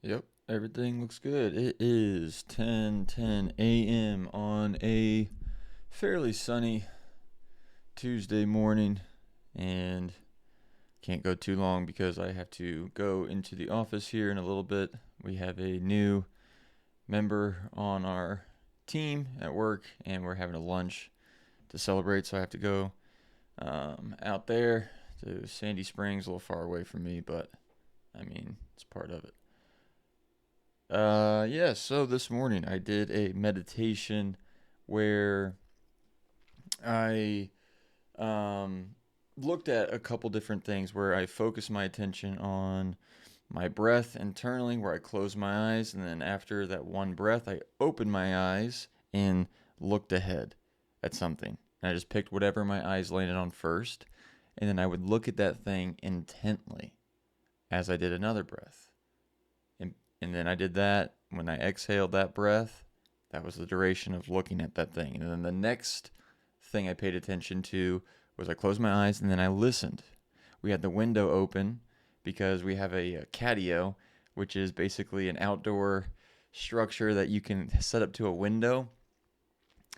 Yep, everything looks good. It is 10:10 a.m. on a fairly sunny Tuesday morning, and can't go too long because I have to go into the office here in a little bit. We have a new member on our team at work, and we're having a lunch to celebrate, so I have to go out there to Sandy Springs, a little far away from me, but I mean, it's part of it. Yeah, so this morning I did a meditation where I um, looked at a couple different things where I focused my attention on my breath internally, where I closed my eyes, and then after that one breath, I opened my eyes and looked ahead at something. And I just picked whatever my eyes landed on first, and then I would look at that thing intently as I did another breath. And, and then I did that. When I exhaled that breath, that was the duration of looking at that thing. And then the next thing I paid attention to was I closed my eyes and then I listened. We had the window open because we have a catio, which is basically an outdoor structure that you can set up to a window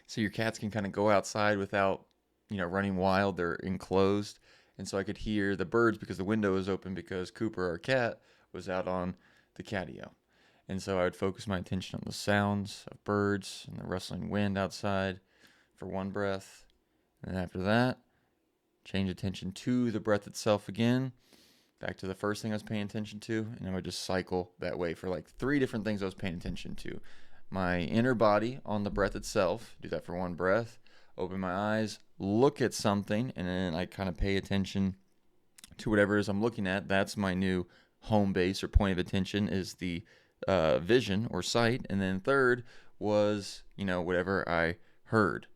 so your cats can kind of go outside without, running wild. They're enclosed. And so I could hear the birds because the window was open because Cooper, our cat, was out on the catio. And so I would focus my attention on the sounds of birds and the rustling wind outside for one breath. And then after that, change attention to the breath itself again, back to the first thing I was paying attention to, and I would just cycle that way for like three different things I was paying attention to. My inner body on the breath itself, do that for one breath, open my eyes, look at something, and then I kind of pay attention to whatever it is I'm looking at. That's my new home base or point of attention, is the vision or sight. And then third was, whatever I heard.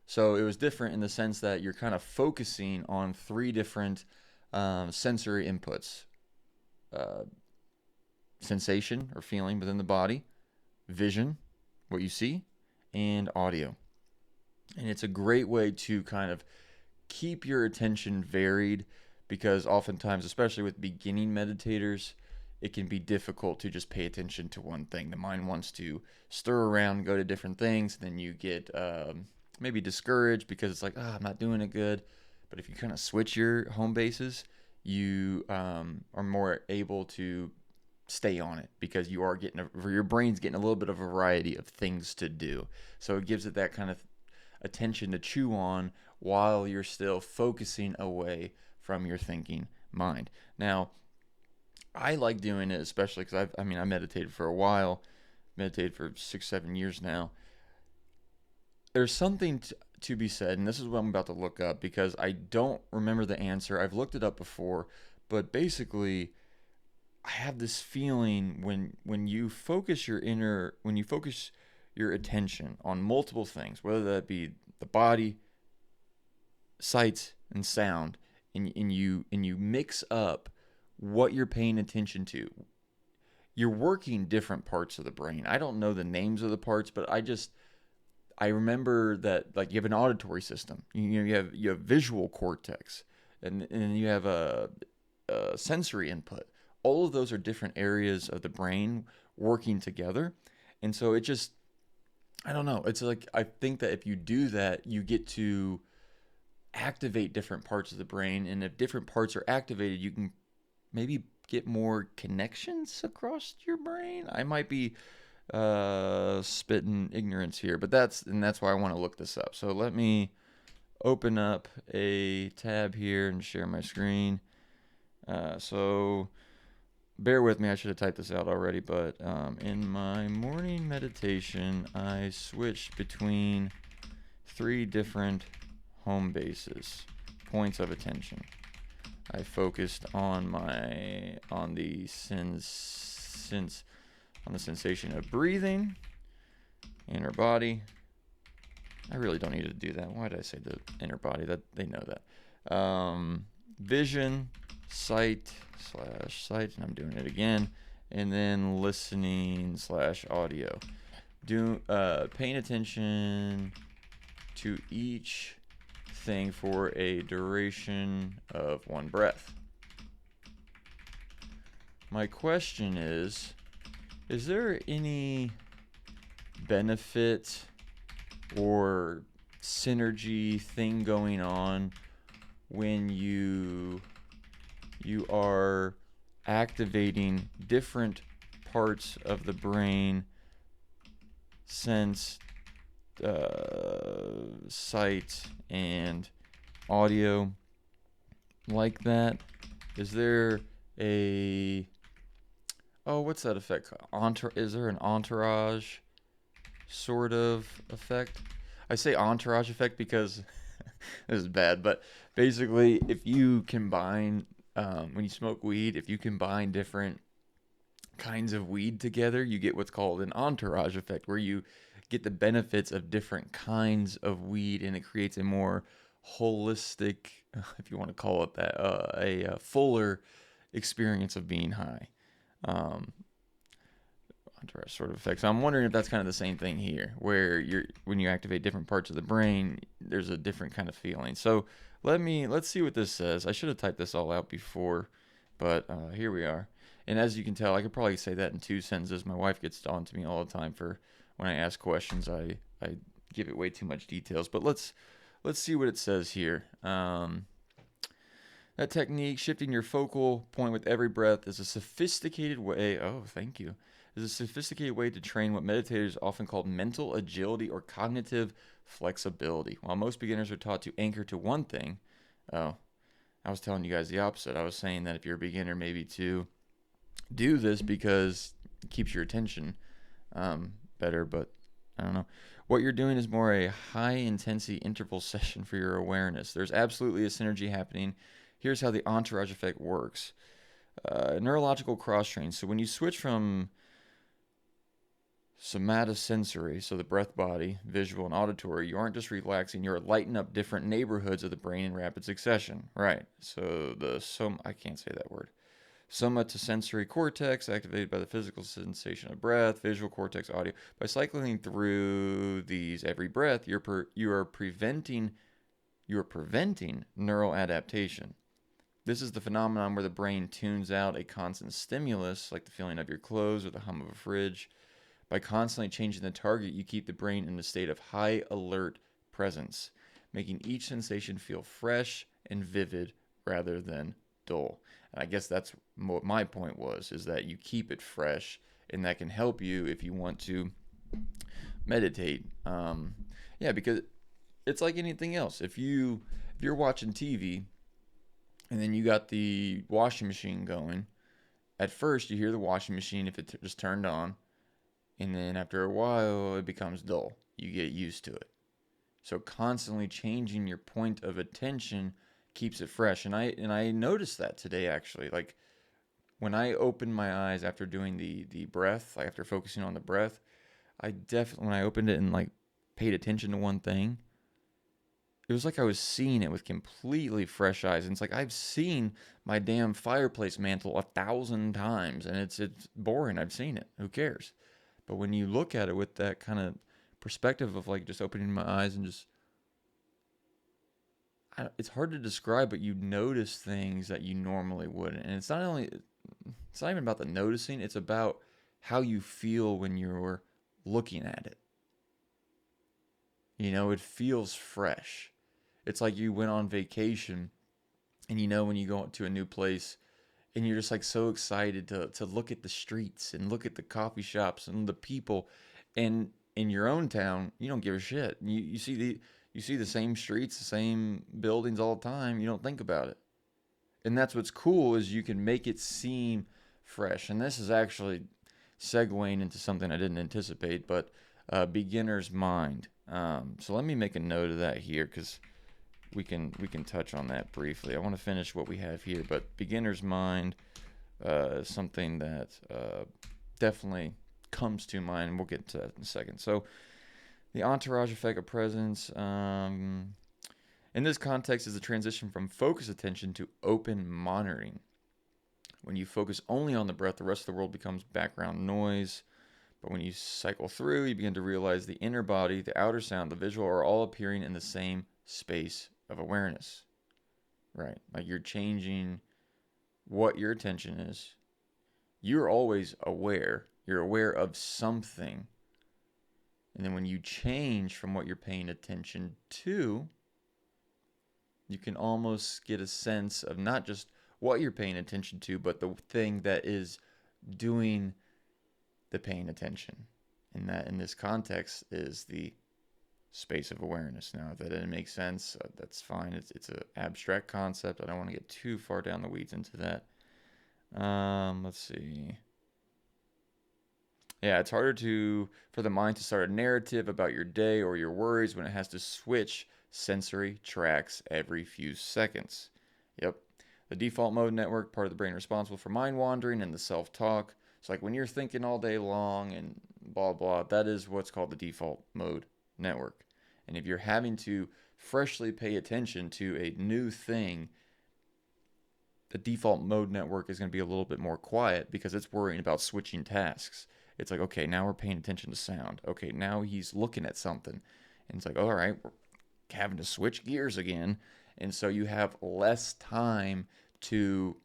So it was different in the sense that you're kind of focusing on three different sensory inputs: uh, sensation or feeling within the body, vision, what you see, and audio. And it's a great way to kind of keep your attention varied because oftentimes, especially with beginning meditators, it can be difficult to just pay attention to one thing. The mind wants to stir around, go to different things, then you get maybe discouraged because it's like, I'm not doing it good. But if you kind of switch your home bases, you are more able to stay on it because you are your brain's getting a little bit of a variety of things to do. So it gives it that kind of attention to chew on while you're still focusing away from your thinking mind. Now, I like doing it especially because I meditated for a while, meditated for 6, 7 years now. There's something to be said, and this is what I'm about to look up because I don't remember the answer. I've looked it up before, but basically, I have this feeling when you focus your attention on multiple things, whether that be the body, sight, and sound, and you mix up what you're paying attention to, you're working different parts of the brain. I don't know the names of the parts, but I remember that, like, you have an auditory system, you have visual cortex, and you have a sensory input. All of those are different areas of the brain working together, and so it just, I don't know. It's like I think that if you do that, you get to activate different parts of the brain, and if different parts are activated, you can maybe get more connections across your brain. I might be spitting ignorance here, but that's why I want to look this up. So let me open up a tab here and share my screen. So bear with me. I should have typed this out already, but in my morning meditation, I switched between three different home bases, points of attention. I focused on the sensation of breathing, inner body. I really don't need to do that. Why did I say the inner body? That they know that. Vision, sight slash sight, and I'm doing it again, and then listening slash audio. Paying attention to each thing for a duration of one breath. My question is, Is there any benefit or synergy thing going on when you are activating different parts of the brain, sense, sight, and audio like that? Is there a what's that effect? Is there an entourage sort of effect? I say entourage effect because this is bad, but basically, if you combine when you smoke weed, if you combine different kinds of weed together, you get what's called an entourage effect, where you get the benefits of different kinds of weed, and it creates a more holistic, if you want to call it that, a fuller experience of being high. Um, Entourage sort of effect. So I'm wondering if that's kind of the same thing here, where when you activate different parts of the brain, there's a different kind of feeling. So let's see what this says. I should have typed this all out before, but here we are. And as you can tell, I could probably say that in 2 sentences. My wife gets on to me all the time for when I ask questions. I give it way too much details. But let's see what it says here. That technique, shifting your focal point with every breath, is a sophisticated way. Oh, thank you. Is a sophisticated way to train what meditators often call mental agility or cognitive flexibility. While most beginners are taught to anchor to one thing, oh, I was telling you guys the opposite. I was saying that if you're a beginner, maybe to do this because it keeps your attention better, but I don't know. What you're doing is more a high intensity interval session for your awareness. There's absolutely a synergy happening. Here's how the entourage effect works. Neurological cross train. So when you switch from somatosensory, so the breath, body, visual, and auditory, you aren't just relaxing, you're lighting up different neighborhoods of the brain in rapid succession. Right. So I can't say that word. Somatosensory cortex, activated by the physical sensation of breath, visual cortex, audio. By cycling through these every breath, you are preventing neural adaptation. This is the phenomenon where the brain tunes out a constant stimulus, like the feeling of your clothes or the hum of a fridge. By constantly changing the target, you keep the brain in a state of high alert presence, making each sensation feel fresh and vivid rather than dull. And I guess that's what my point was, is that you keep it fresh, and that can help you if you want to meditate. Yeah, because it's like anything else. If you're watching TV and then you got the washing machine going, at first you hear the washing machine if it just turned on, and then after a while it becomes dull. You get used to it. So constantly changing your point of attention keeps it fresh. And I noticed that today, actually. Like when I opened my eyes after doing the breath, like after focusing on the breath, I definitely, when I opened it and like paid attention to one thing, it was like I was seeing it with completely fresh eyes. And it's like I've seen my damn fireplace mantle 1,000 times, and it's boring. I've seen it. Who cares? But when you look at it with that kind of perspective of like just opening my eyes and just, it's hard to describe, but you notice things that you normally wouldn't. And it's not even about the noticing. It's about how you feel when you're looking at it. It feels fresh. It's like you went on vacation, and when you go to a new place and you're just like so excited to look at the streets and look at the coffee shops and the people, and in your own town you don't give a shit. You see the same streets, the same buildings all the time. You don't think about it. And that's what's cool, is you can make it seem fresh. And this is actually segueing into something I didn't anticipate, but beginner's mind. So let me make a note of that here, because we can touch on that briefly. I want to finish what we have here, but beginner's mind is something that definitely comes to mind, and we'll get to that in a second. So the entourage effect of presence. In this context, is the transition from focused attention to open monitoring. When you focus only on the breath, the rest of the world becomes background noise. But when you cycle through, you begin to realize the inner body, the outer sound, the visual are all appearing in the same space of awareness. Right? Like you're changing what your attention is. You're always aware. You're aware of something. And then when you change from what you're paying attention to, you can almost get a sense of not just what you're paying attention to, but the thing that is doing the paying attention. And that in this context is the space of awareness. Now, if that didn't make sense, that's fine. It's an abstract concept. I don't want to get too far down the weeds into that. Let's see. Yeah, it's harder for the mind to start a narrative about your day or your worries when it has to switch sensory tracks every few seconds. Yep. The default mode network, part of the brain responsible for mind wandering and the self-talk. It's like when you're thinking all day long and blah, blah, that is what's called the default mode network. And if you're having to freshly pay attention to a new thing, the default mode network is going to be a little bit more quiet because it's worrying about switching tasks. It's like, okay, now we're paying attention to sound. Okay, now he's looking at something. And it's like, all right, we're having to switch gears again. And so you have less time to,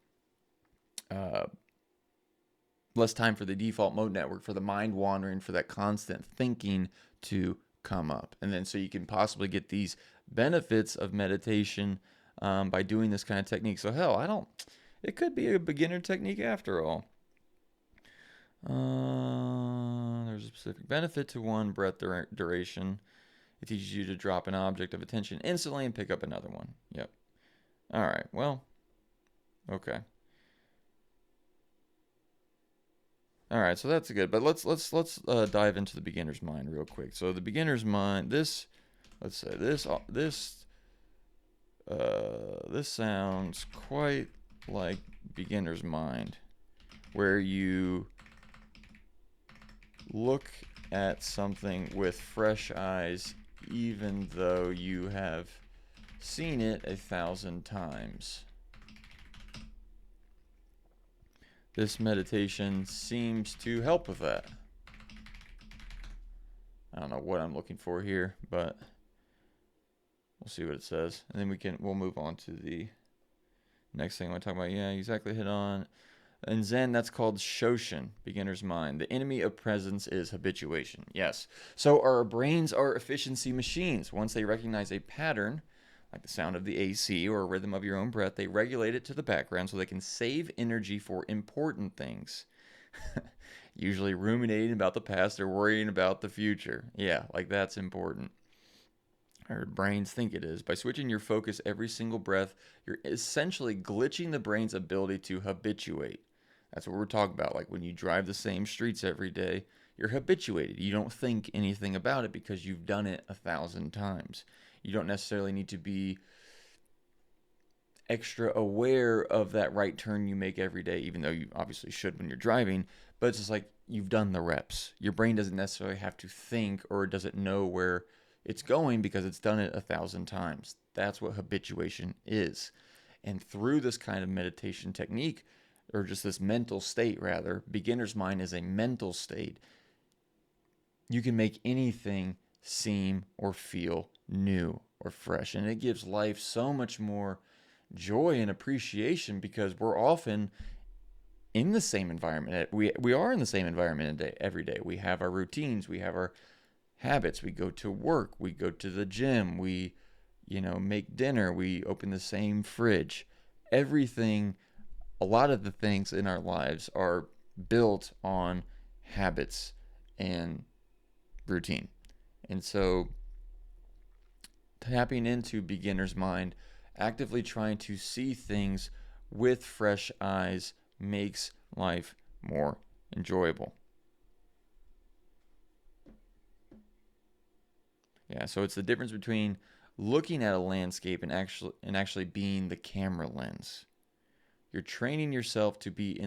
less time for the default mode network, for the mind wandering, for that constant thinking to come up. And then so you can possibly get these benefits of meditation by doing this kind of technique. So hell, it could be a beginner technique after all. There's a specific benefit to one breath duration. It teaches you to drop an object of attention instantly and pick up another one. Yep. All right. Well, okay. All right. So that's good. But let's dive into the beginner's mind real quick. So the beginner's mind. Let's say this sounds quite like beginner's mind, where you look at something with fresh eyes, even though you have seen it 1,000 times. This meditation seems to help with that. I don't know what I'm looking for here, but we'll see what it says. And then we'll move on to the next thing I want to talk about. Yeah, exactly, hit on. In Zen, that's called Shoshin, beginner's mind. The enemy of presence is habituation. Yes. So our brains are efficiency machines. Once they recognize a pattern, like the sound of the AC or a rhythm of your own breath, they regulate it to the background so they can save energy for important things. Usually ruminating about the past or worrying about the future. Yeah, like that's important. Our brains think it is. By switching your focus every single breath, you're essentially glitching the brain's ability to habituate. That's what we're talking about. Like when you drive the same streets every day, you're habituated. You don't think anything about it because you've done it 1,000 times. You don't necessarily need to be extra aware of that right turn you make every day, even though you obviously should when you're driving. But it's just like you've done the reps. Your brain doesn't necessarily have to think, or doesn't know where it's going because it's done it 1,000 times. That's what habituation is. And through this kind of meditation technique, or just this mental state rather, beginner's mind is a mental state. You can make anything seem or feel new or fresh. And it gives life so much more joy and appreciation because we're often in the same environment. We are in the same environment every day. We have our routines. We have our habits. We go to work. We go to the gym. We, make dinner. We open the same fridge. Everything, a lot of the things in our lives are built on habits and routine. And so tapping into beginner's mind, actively trying to see things with fresh eyes makes life more enjoyable. Yeah, so it's the difference between looking at a landscape and actually being the camera lens. You're training yourself to be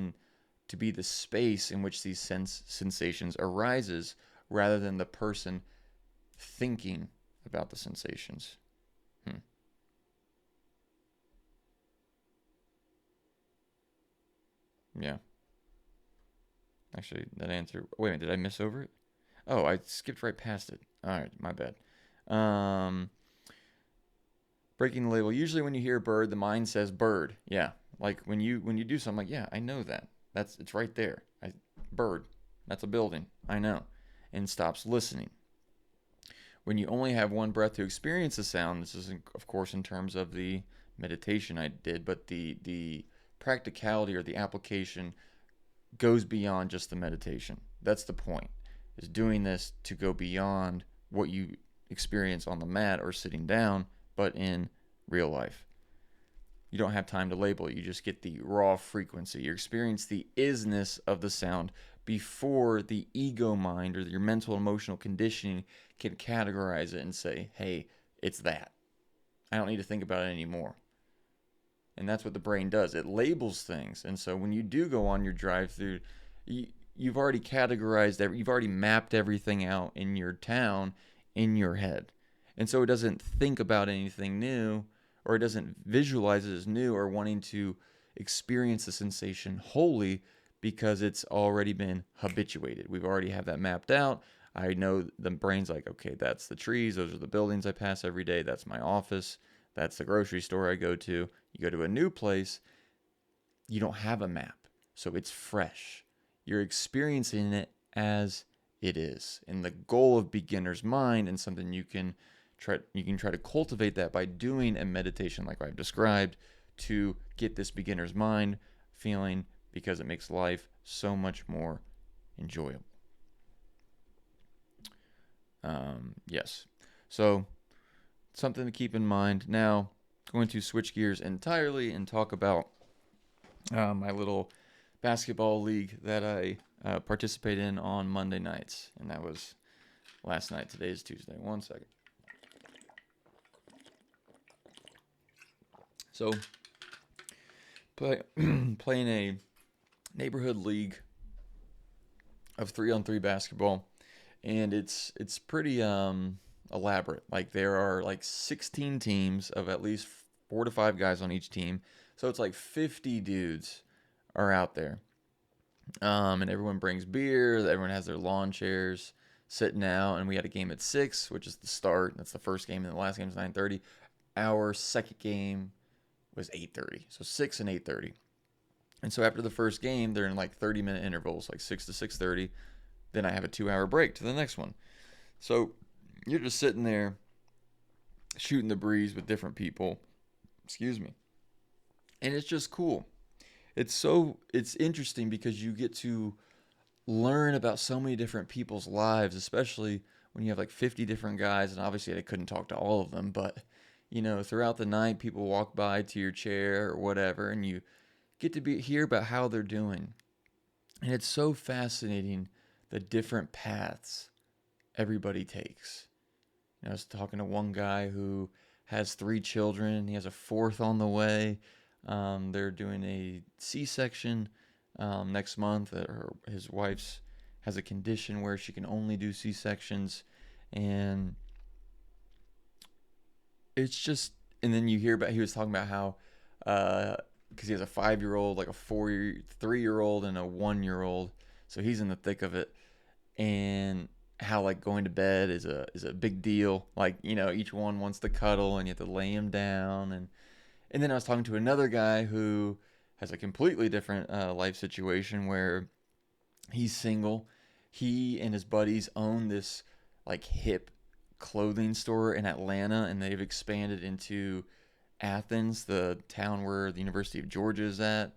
the space in which these sensations arises rather than the person thinking about the sensations. Yeah. Actually, that answer. Wait a minute, did I miss over it? Oh, I skipped right past it. All right, my bad. Breaking the label. Usually, when you hear bird, the mind says bird. Yeah, like when you do something, like yeah, I know that. It's right there. Bird. That's a building, I know, and stops listening. When you only have one breath to experience the sound, this is, of course, in terms of the meditation I did, but the practicality or the application goes beyond just the meditation. That's the point, is doing this to go beyond what you experience on the mat or sitting down, but in real life. You don't have time to label it. You just get the raw frequency. You experience the isness of the sound before the ego mind or your mental emotional conditioning can categorize it and say, hey, it's that. I don't need to think about it anymore. And that's what the brain does. It labels things. And so when you do go on your drive through, you've already categorized, you've already mapped everything out in your town in your head. And so it doesn't think about anything new, or it doesn't visualize it as new or wanting to experience the sensation wholly, because it's already been habituated. We've already have that mapped out. I know the brain's like, okay, that's the trees, those are the buildings I pass every day, that's my office, that's the grocery store I go to. You go to a new place, you don't have a map, so it's fresh. You're experiencing it as it is. And the goal of beginner's mind, and something you can try to cultivate that by doing a meditation like I've described, to get this beginner's mind feeling, because it makes life so much more enjoyable. Yes. So something to keep in mind. Now, going to switch gears entirely and talk about my little basketball league that I participate in on Monday nights, and that was last night. Today is Tuesday. One second. So, playing a neighborhood league of 3-on-3 basketball, and it's pretty elaborate. Like, there are like 16 teams of at least 4 to 5 guys on each team, so it's like 50 dudes are out there. And everyone brings beer. Everyone has their lawn chairs sitting out, and we had a game at 6, which is the start. That's the first game, and the last game is 9:30. Our second game was 8:30, so 6 and 8:30. And so after the first game, they're in like 30-minute intervals, like 6 to 6:30. Then I have a 2-hour break to the next one. So you're just sitting there shooting the breeze with different people. Excuse me. And it's just cool. It's interesting because you get to learn about so many different people's lives, especially when you have like 50 different guys. And obviously, I couldn't talk to all of them, but throughout the night, people walk by to your chair or whatever, and you get to hear about how they're doing. And it's so fascinating, the different paths everybody takes. I was talking to one guy who has 3 children. He has a fourth on the way. They're doing a C-section next month. His wife's has a condition where she can only do C-sections, and it's just. And then you hear about, he was talking about how, because he has a 5-year-old, like a 3-year-old, and a 1-year-old, so he's in the thick of it, and how like going to bed is a big deal. Like, each one wants to cuddle, and you have to lay him down, and then I was talking to another guy who has a completely different life situation where he's single. He and his buddies own this like hip clothing store in Atlanta, and they've expanded into Athens, the town where the University of Georgia is at.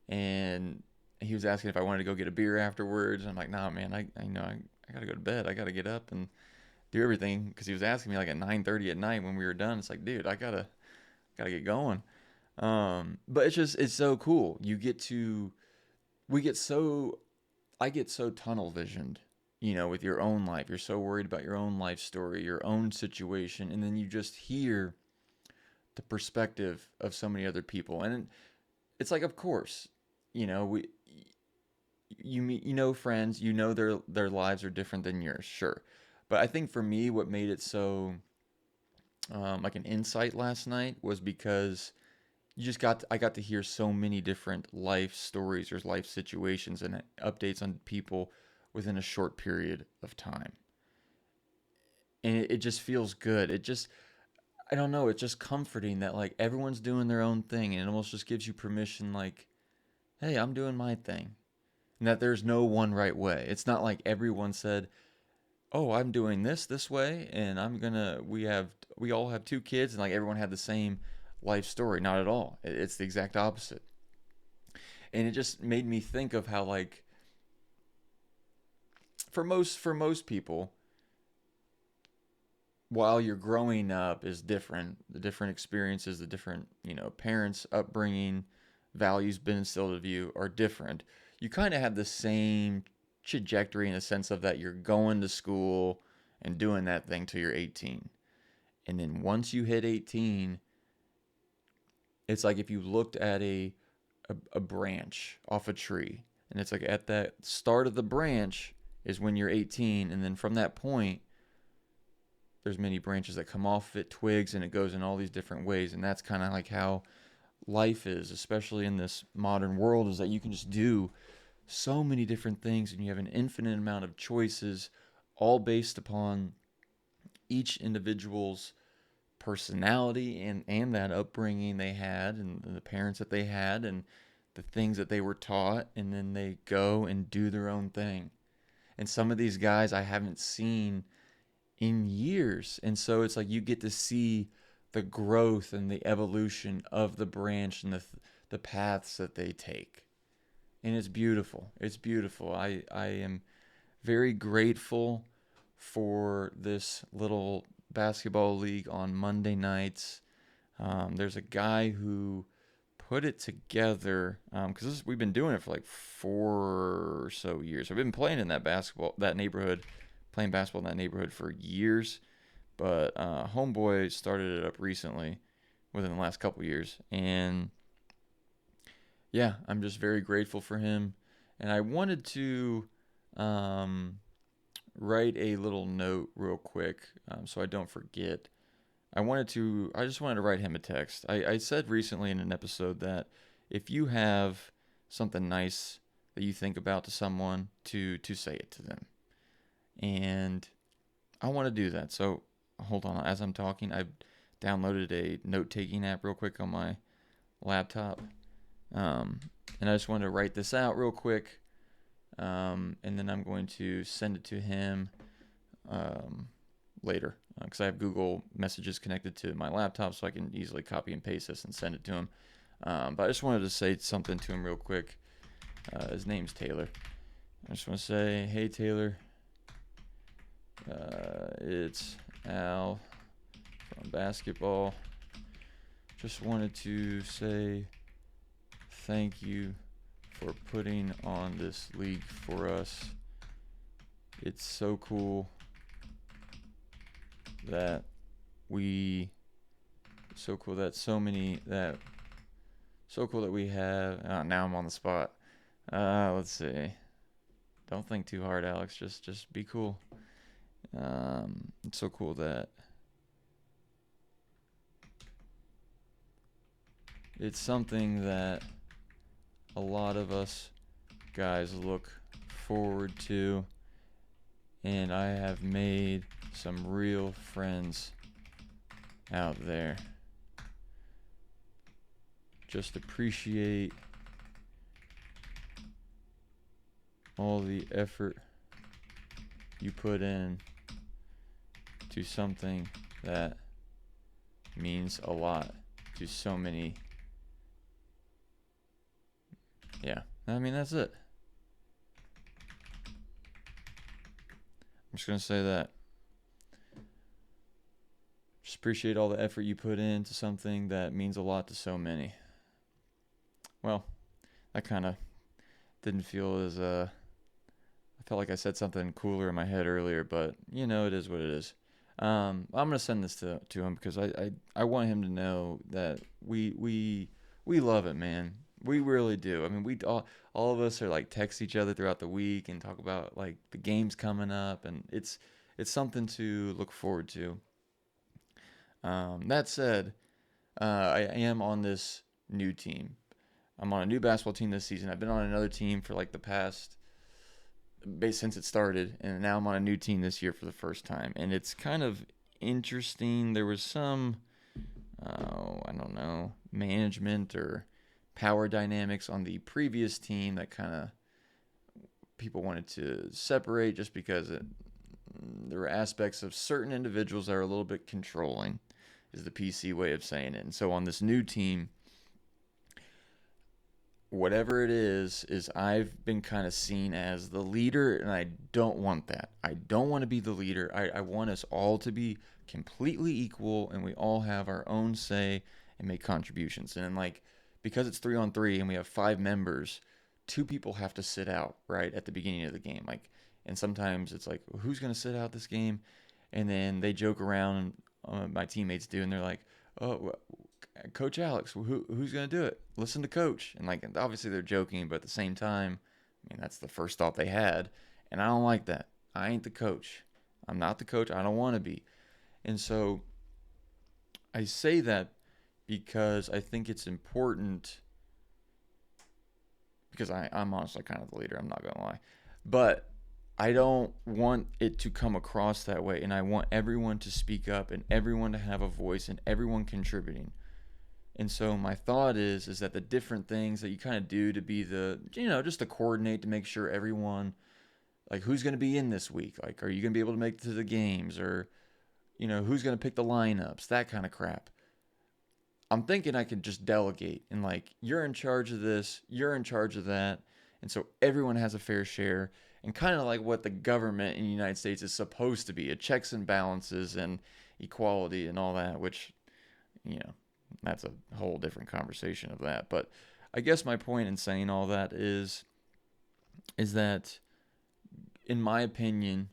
And he was asking if I wanted to go get a beer afterwards. And I'm like, nah, man, I gotta go to bed. I gotta get up and do everything, because he was asking me like at 9:30 at night when we were done. It's like, dude, I gotta get going. But it's so cool. We get so I get so tunnel visioned, with your own life. You're so worried about your own life story, your own situation, and then you just hear the perspective of so many other people. And it's like, of course, we you meet, friends, their lives are different than yours, sure. But I think for me, what made it so like an insight last night was because I got to hear so many different life stories or life situations and updates on people within a short period of time. And it just feels good. I don't know, it's just comforting that like everyone's doing their own thing, and it almost just gives you permission, like, hey, I'm doing my thing. and that there's no one right way. It's not like everyone said, "Oh, I'm doing this way, and we all have two kids, and like everyone had the same life story." Not at all. It's the exact opposite, and it just made me think of how like for most people, while you're growing up is different, the different experiences, the different parents' upbringing, values been instilled of you are different. You kind of have the same trajectory in the sense of that you're going to school and doing that thing till you're 18. And then once you hit 18, it's like if you looked at a branch off a tree, and it's like at that start of the branch is when you're 18, and then from that point there's many branches that come off of it, twigs, and it goes in all these different ways. And that's kind of like how life is, especially in this modern world, is that you can just do so many different things and you have an infinite amount of choices, all based upon each individual's personality and that upbringing they had and the parents that they had and the things that they were taught, and then they go and do their own thing. And some of these guys I haven't seen in years. And so it's like you get to see the growth and the evolution of the branch and the paths that they take. And it's beautiful. It's beautiful. I am very grateful for this little basketball league on Monday nights. There's a guy who put it together because we've been doing it for like 4 or so years. I've been playing in that neighborhood, playing basketball in that neighborhood for years. But homeboy started it up recently, within the last couple years, and yeah, I'm just very grateful for him. And I wanted to um, write a little note real quick so I don't forget. I just wanted to write him a text. I said recently in an episode that if you have something nice that you think about to someone, to say it to them. And I want to do that. So hold on. As I'm talking, I've downloaded a note taking app real quick on my laptop. Um, and I just wanted to write this out real quick. And then I'm going to send it to him later because I have Google Messages connected to my laptop, so I can easily copy and paste this and send it to him. But I just wanted to say something to him real quick. His name's Taylor. I just want to say, hey Taylor, it's Al from basketball. Just wanted to say thank you for putting on this league for us. It's so cool that so cool that we have. Now I'm on the spot. Let's see. Don't think too hard, Alex. Just be cool. It's so cool that it's something that a lot of us guys look forward to, and I have made some real friends out there. Just appreciate all the effort you put in to something that means a lot to so many. Yeah, I mean, that's it. I'm just going to say that. Just appreciate all the effort you put into something that means a lot to so many. Well, that kind of didn't feel as I felt like I said something cooler in my head earlier, but it is what it is. I'm gonna send this to him because I want him to know that we love it, man. We really do. I mean, we all of us are like text each other throughout the week and talk about like the games coming up, and it's something to look forward to. That said, I am on this new team. I'm on a new basketball team this season. I've been on another team for like the past since it started, and now I'm on a new team this year for the first time, and it's kind of interesting. There was some, I don't know, management or power dynamics on the previous team that kind of people wanted to separate just because there were aspects of certain individuals that are a little bit controlling, is the PC way of saying it. And so on this new team, whatever it is I've been kind of seen as the leader, and I don't want that. I don't want to be the leader. I want us all to be completely equal, and we all have our own say and make contributions. And like, because it's 3-on-3 and we have 5 members, 2 people have to sit out right at the beginning of the game. Like, and sometimes it's like, well, who's going to sit out this game? And then they joke around, my teammates do, and they're like, oh, Coach Alex, who's going to do it? Listen to Coach. And like, obviously they're joking, but at the same time, I mean, that's the first thought they had. And I don't like that. I ain't the coach. I'm not the coach. I don't want to be. And so I say that because I think it's important, because I'm honestly kind of the leader. I'm not going to lie. But I don't want it to come across that way. And I want everyone to speak up and everyone to have a voice and everyone contributing. And so my thought is that the different things that you kind of do to be the, just to coordinate to make sure everyone, like, who's going to be in this week? Like, are you going to be able to make it to the games? Or, who's going to pick the lineups? That kind of crap. I'm thinking I could just delegate and, like, you're in charge of this, you're in charge of that. And so everyone has a fair share, and kind of like what the government in the United States is supposed to be, a checks and balances and equality and all that, which, that's a whole different conversation of that. But I guess my point in saying all that is that, in my opinion,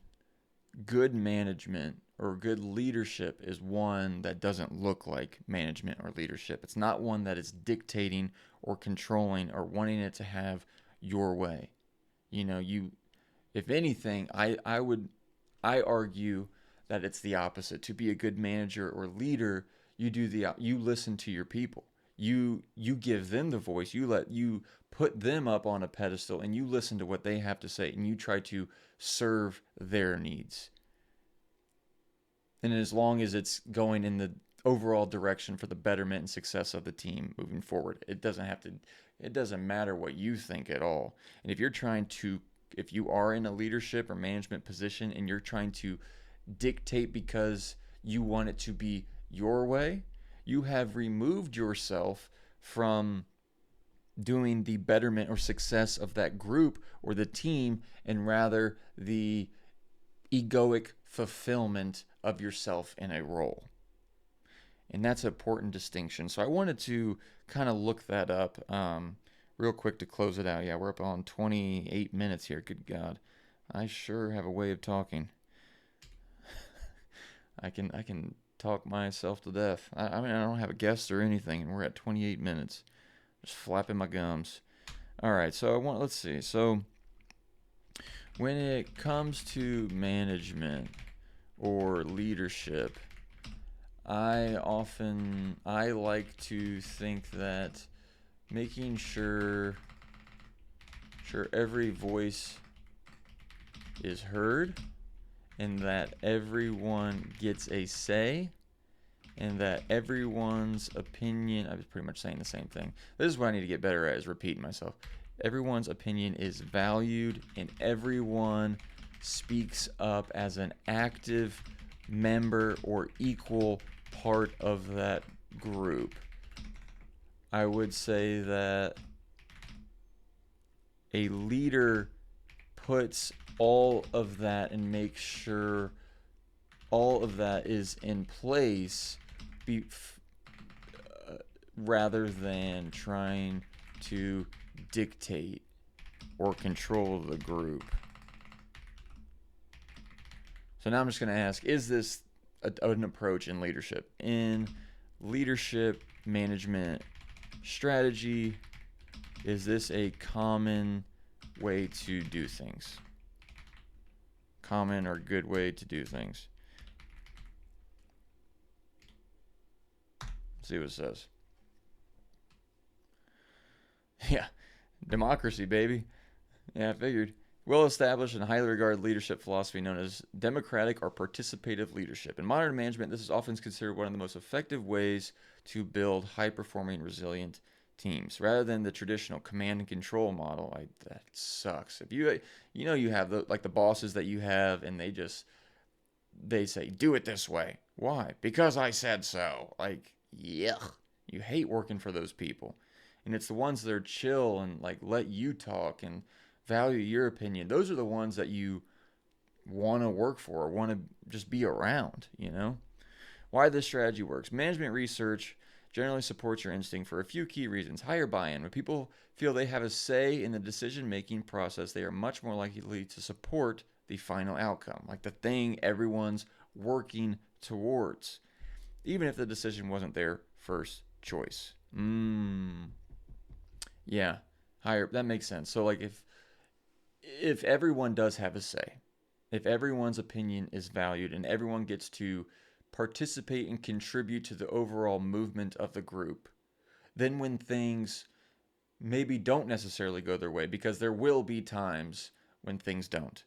good management or good leadership is one that doesn't look like management or leadership. It's not one that is dictating or controlling or wanting it to have your way. If anything, I argue that it's the opposite. To be a good manager or leader, you listen to your people. You give them the voice. You put them up on a pedestal, and you listen to what they have to say, and you try to serve their needs. And as long as it's going in the overall direction for the betterment and success of the team moving forward, it doesn't matter what you think at all. And if you are in a leadership or management position and you're trying to dictate because you want it to be your way, you have removed yourself from doing the betterment or success of that group or the team, and rather the egoic fulfillment of yourself in a role. And that's an important distinction. So I wanted to kind of look that up real quick to close it out. Yeah, we're up on 28 minutes here. Good God. I sure have a way of talking. I can talk myself to death. I mean, I don't have a guest or anything, and we're at 28 minutes. Just flapping my gums. All right, so let's see. So when it comes to management or leadership, I like to think that making sure every voice is heard, and that everyone gets a say, and that everyone's opinion, I was pretty much saying the same thing. This is what I need to get better at, is repeating myself. Everyone's opinion is valued, and everyone speaks up as an active member or equal part of that group. I would say that a leader puts all of that and makes sure all of that is in place, rather than trying to dictate or control the group. So now I'm just going to ask, is this an approach in leadership? In leadership, management, strategy, is this a common way to do things? Common or good way to do things? Let's see what it says. Yeah, democracy, baby. Yeah, I figured. Well-established and highly regarded leadership philosophy known as democratic or participative leadership. In modern management, this is often considered one of the most effective ways to build high-performing, resilient teams rather than the traditional command and control model. That sucks. If you have the bosses that you have, and they say do it this way. Why? Because I said so. Like, yuck. You hate working for those people. And it's the ones that are chill and like let you talk and value your opinion. Those are the ones that you want to work for or want to just be around, you know? Why this strategy works. Management research generally supports your instinct for a few key reasons. Higher buy-in. When people feel they have a say in the decision-making process, they are much more likely to support the final outcome, like the thing everyone's working towards, even if the decision wasn't their first choice. Yeah, higher. That makes sense. So like if everyone does have a say, if everyone's opinion is valued and everyone gets to participate and contribute to the overall movement of the group, then when things maybe don't necessarily go their way, because there will be times when things don't.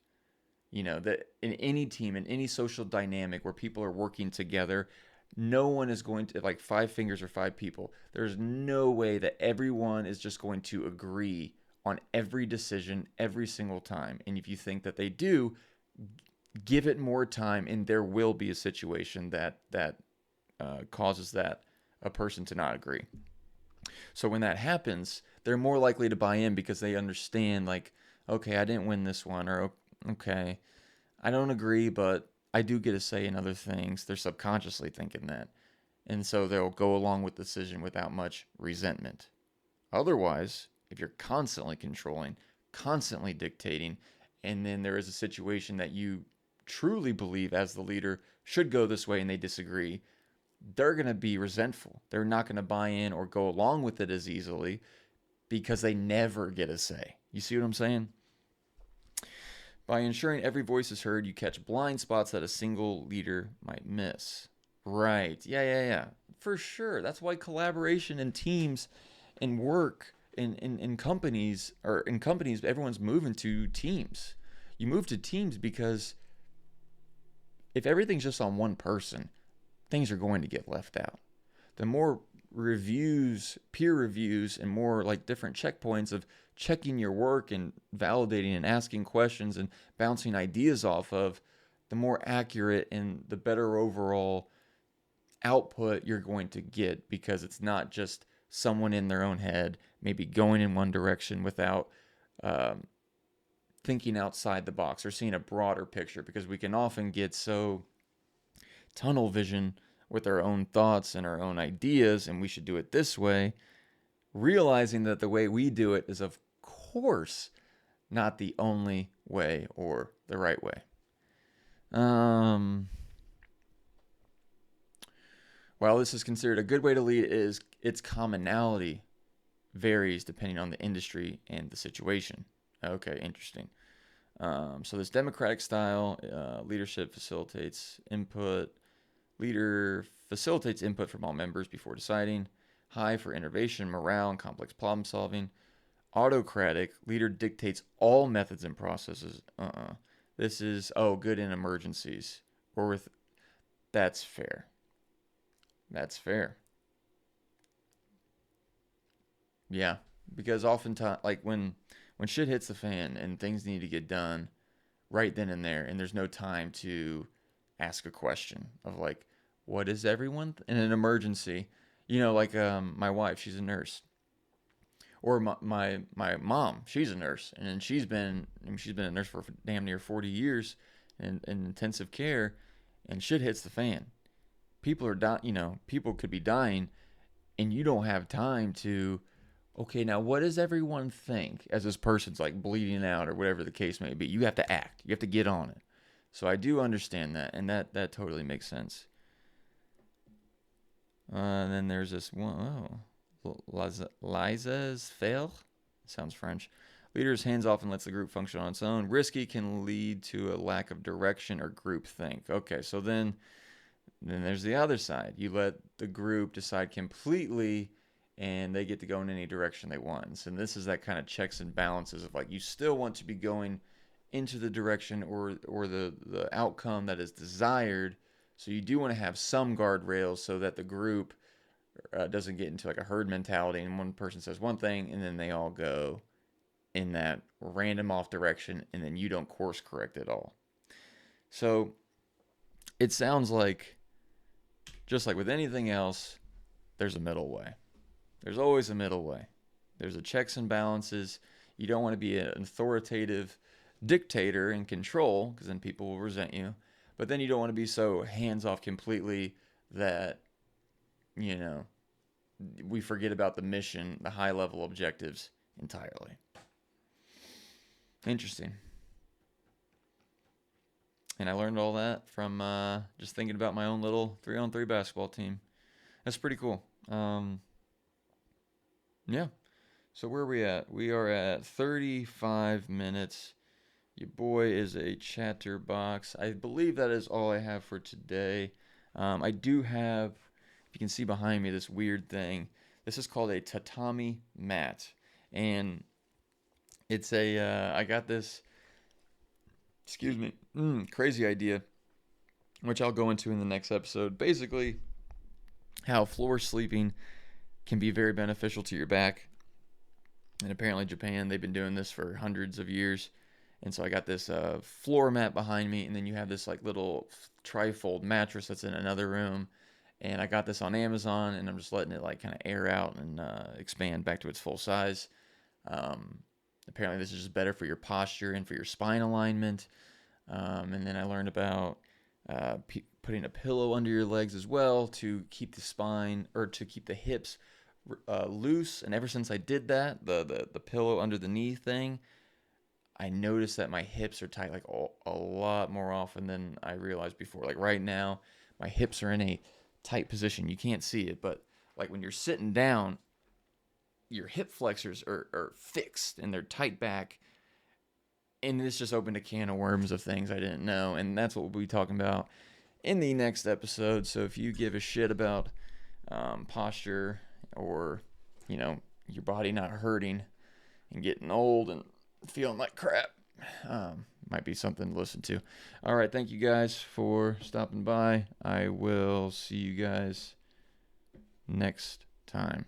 You know, that in any team, in any social dynamic where people are working together, no one is going to, like, five fingers or five people. There's no way that everyone is just going to agree on every decision every single time. And if you think that they do, give it more time, and there will be a situation that causes that a person to not agree. So when that happens, they're more likely to buy in because they understand, like, okay, I didn't win this one, or okay, I don't agree, but I do get a say in other things. They're subconsciously thinking that. And so they'll go along with the decision without much resentment. Otherwise, if you're constantly controlling, constantly dictating, and then there is a situation that you truly believe as the leader should go this way and they disagree, they're going to be resentful. They're not going to buy in or go along with it as easily because they never get a say. You see what I'm saying? By ensuring every voice is heard, you catch blind spots that a single leader might miss. Right. Yeah. For sure. That's why collaboration in teams and work in companies, or in companies, everyone's moving to teams. You move to teams because if everything's just on one person, things are going to get left out. The more reviews, peer reviews, and more like different checkpoints of checking your work and validating and asking questions and bouncing ideas off of, the more accurate and the better overall output you're going to get, because it's not just someone in their own head maybe going in one direction without um, thinking outside the box or seeing a broader picture, because we can often get so tunnel vision with our own thoughts and our own ideas, and we should do it this way, realizing that the way we do it is, of course, not the only way or the right way. While this is considered a good way to lead, is its commonality varies depending on the industry and the situation. Okay, interesting. So this democratic style leadership facilitates input. Leader facilitates input from all members before deciding. High for innovation, morale, and complex problem solving. Autocratic, leader dictates all methods and processes. This is, good in emergencies. Or with, that's fair. That's fair. Yeah, because oftentimes, like when shit hits the fan and things need to get done right then and there, and there's no time to ask a question of like, what is everyone in an emergency? You know, like my wife, she's a nurse, or my mom, she's a nurse, and she's been a nurse for damn near 40 years in intensive care, and shit hits the fan. People are dying. You know, people could be dying, and you don't have time to, okay, now what does everyone think as this person's like bleeding out or whatever the case may be? You have to act. You have to get on it. So I do understand that, and that totally makes sense. And then there's this one, Liza's fail? Sounds French. Leader's hands off and lets the group function on its own. Risky can lead to a lack of direction or groupthink. Okay, so then there's the other side. You let the group decide completely, and they get to go in any direction they want. And this is that kind of checks and balances of like, you still want to be going into the direction or the outcome that is desired. So you do want to have some guardrails so that the group doesn't get into like a herd mentality and one person says one thing and then they all go in that random off direction and then you don't course correct at all. So it sounds like, just like with anything else, there's a middle way. There's always a middle way. There's a checks and balances. You don't want to be an authoritative dictator and control because then people will resent you. But then you don't want to be so hands off completely that, you know, we forget about the mission, the high level objectives entirely. Interesting. And I learned all that from just thinking about my own little 3-on-3 basketball team. That's pretty cool. Yeah. So where are we at? We are at 35 minutes. Your boy is a chatterbox. I believe that is all I have for today. I do have, if you can see behind me, this weird thing. This is called a tatami mat. And it's I got this, excuse me, crazy idea, which I'll go into in the next episode. Basically, how floor sleeping can be very beneficial to your back. And apparently Japan, they've been doing this for hundreds of years. And so I got this floor mat behind me, and then you have this like little trifold mattress that's in another room. And I got this on Amazon, and I'm just letting it like kind of air out and expand back to its full size. Apparently this is just better for your posture and for your spine alignment. And then I learned about putting a pillow under your legs as well to keep the spine, or to keep the hips loose. And ever since I did that, the pillow under the knee thing, I noticed that my hips are tight like a lot more often than I realized before. Like right now, my hips are in a tight position. You can't see it, but like when you're sitting down, your hip flexors are fixed and they're tight back. And this just opened a can of worms of things I didn't know. And that's what we'll be talking about in the next episode. So if you give a shit about posture, or, you know, your body not hurting and getting old and feeling like crap, might be something to listen to. All right, thank you guys for stopping by. I will see you guys next time.